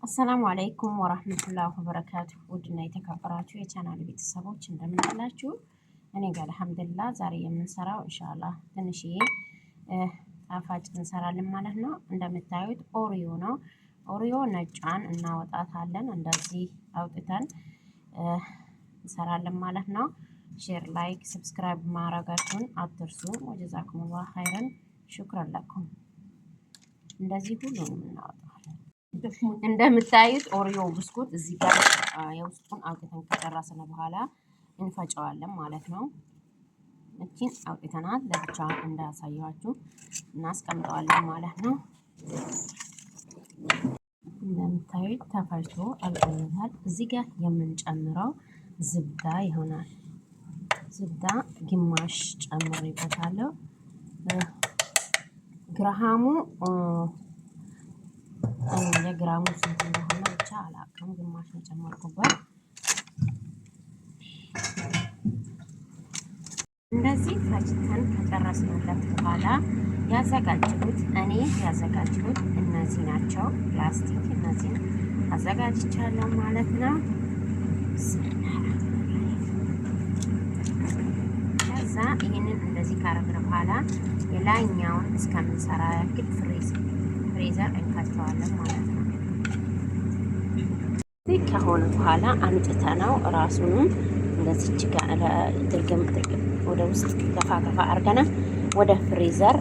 አሰላሙ አለይኩም ወራህመቱላሂ ወበረካቱ። ውድና የተከበራችሁ የቻናል ቤተሰቦች እንደምን አላችሁ? እኔ ጋር አልሐምዱሊላህ። ዛሬ የምንሰራው ኢንሻአላህ ትንሽዬ ጣፋጭ እንሰራለን ማለት ነው። እንደምታዩት ኦሪዮ ነው። ኦሪዮ ነጯን እናወጣታለን። እንደዚህ አውጥተን እንሰራለን ማለት ነው። ሼር፣ ላይክ፣ ሰብስክራይብ ማድረጋችሁን አትርሱ። ወጀዛኩሙላህ ኸይረን ሹክራን ለኩም። እንደዚህ ሁሉንም እናወጣለን። እንደምታዩት ኦሪዮ ብስኩት እዚህ ጋር የውስጡን አውጥተን ከጨረስን በኋላ እንፈጨዋለን ማለት ነው። እቺን አውጥተናል። ለብቻዋ እንዳያሳያችሁ እናስቀምጠዋለን ማለት ነው። እንደምታዩት ተፈጭቶ አልቆለታል። እዚህ ጋር የምንጨምረው ዝብዳ ይሆናል። ዝብዳ ግማሽ ጨምሬበታለሁ። ግራሙ የግራሙ ስንት እንደሆነ ብቻ አላውቅም። ግማሽ ነው ጨመርኩበት። እንደዚህ ፈጭተን ከጨረስንለት በኋላ እኔ ያዘጋጀሁት እነዚህ ናቸው። ፕላስቲክ እነዚህን አዘጋጅቻለሁ ማለት ነው። ከዛ ይህንን እንደዚህ ካረግን በኋላ የላይኛውን እስከምንሰራ ያክል ፍሬዘር እንከተዋለን ማለት ነው። እዚህ ከሆነ በኋላ አምጥተነው ራሱንም እንደዚህ ጋር ድርግም ወደ ውስጥ ገፋ አድርገን ወደ ፍሪዘር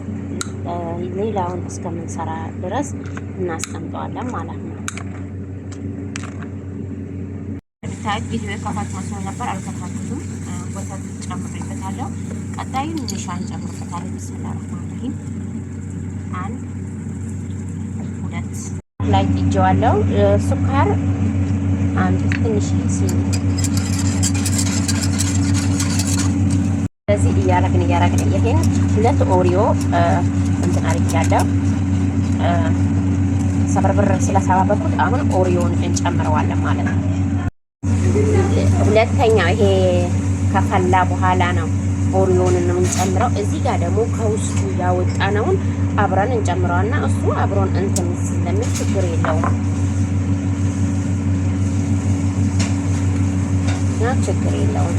ሌላውን እስከምንሰራ ድረስ እናስቀምጠዋለን ማለት ነው። ታዲያ ቪዲዮ የከፋት መስሎ ነበር፣ አልከፋትኩም። ወተት ጨምሬበታለሁ። ቀጣዩን ንሻን ጨምሬበታለሁ። ቢስሚላህ ረህማን ረሂም። አንድ ሁለት ላይ ይጀዋለሁ። ሱካር አንድ ትንሽ ሲኒ ስለዚህ እያረግን ይሄን ሁለት ኦሪዮ እንትን አድርጊያለሁ። ሰበርብር ስለሰባበርኩት አሁን ኦሪዮን እንጨምረዋለን ማለት ነው። ሁለተኛ ይሄ ከፈላ በኋላ ነው ኦሪዮን የምንጨምረው። እዚህ ጋር ደግሞ ከውስጡ ያወጣነውን አብረን እንጨምረውና እሱ አብሮን እንትን ስለሚል ችግር የለውም። ችግር የለውም።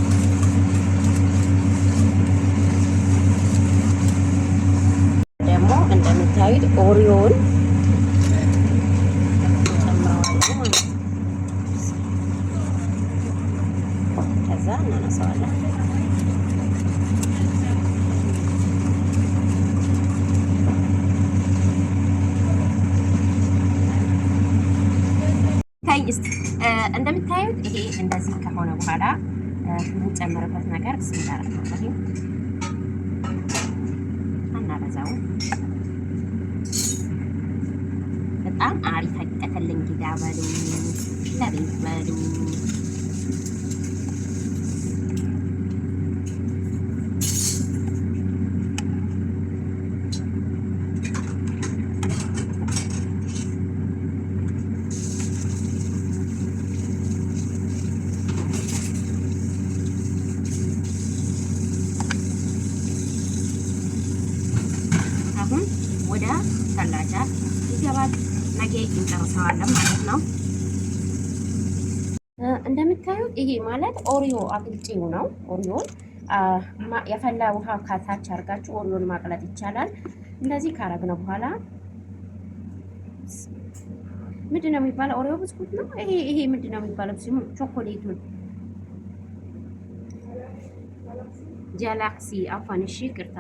ደግሞ እንደምታዩት ኦሪዮን እንጨምረዋለን ማለት ነው። ከዛ እናነሳዋለን። እንደምታዩት ይሄ እንደዚህ ከሆነ በኋላ የምንጨምርበት ነገር ስንዳራ ነው። አናበዛው። በጣም አሪፍ አቀተልኝ ጊዳ በሉ ለቤት በሉ። ወደ ሰላጃ ይገባል። ነገ እንጨርሰዋለን ማለት ነው። እንደምታዩት ይሄ ማለት ኦሪዮ አቅልጬው ነው። ኦሪዮን የፈላ ውሃ ካታች አድርጋችሁ ኦሪዮን ማቅለጥ ይቻላል። እንደዚህ ካረግነው በኋላ ምንድን ነው የሚባለው? ኦሪዮ ብስኩት ነው ይሄ ምንድን ነው የሚባለው? ስሙ ቾኮሌቱን ጃላክሲ አፋንሺ ቅርታ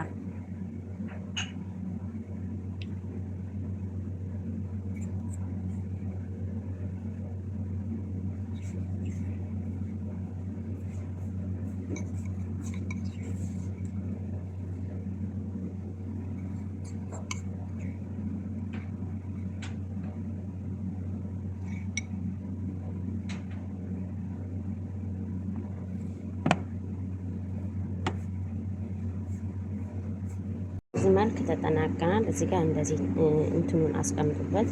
እዚህ መልክ ተጠናቀናል። እዚህ ጋር እንደዚህ እንትኑን አስቀምጡበት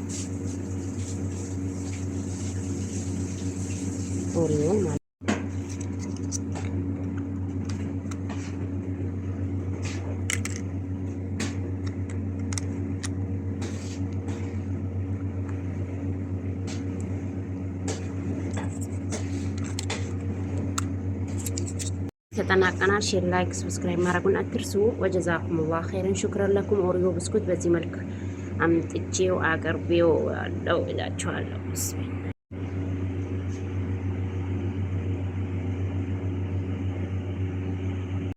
ኦሪዮን ማለት ተጠናቀናል። ሼር ላይክ ሰብስክራይብ ማድረጉን አትርሱ። ወጀዛኩሙላህ ኸይረን ሹክራን ለኩም። ኦሪዮ ብስኩት በዚህ መልክ አምጥቼው አቅርቤው አለው እላችኋለሁ።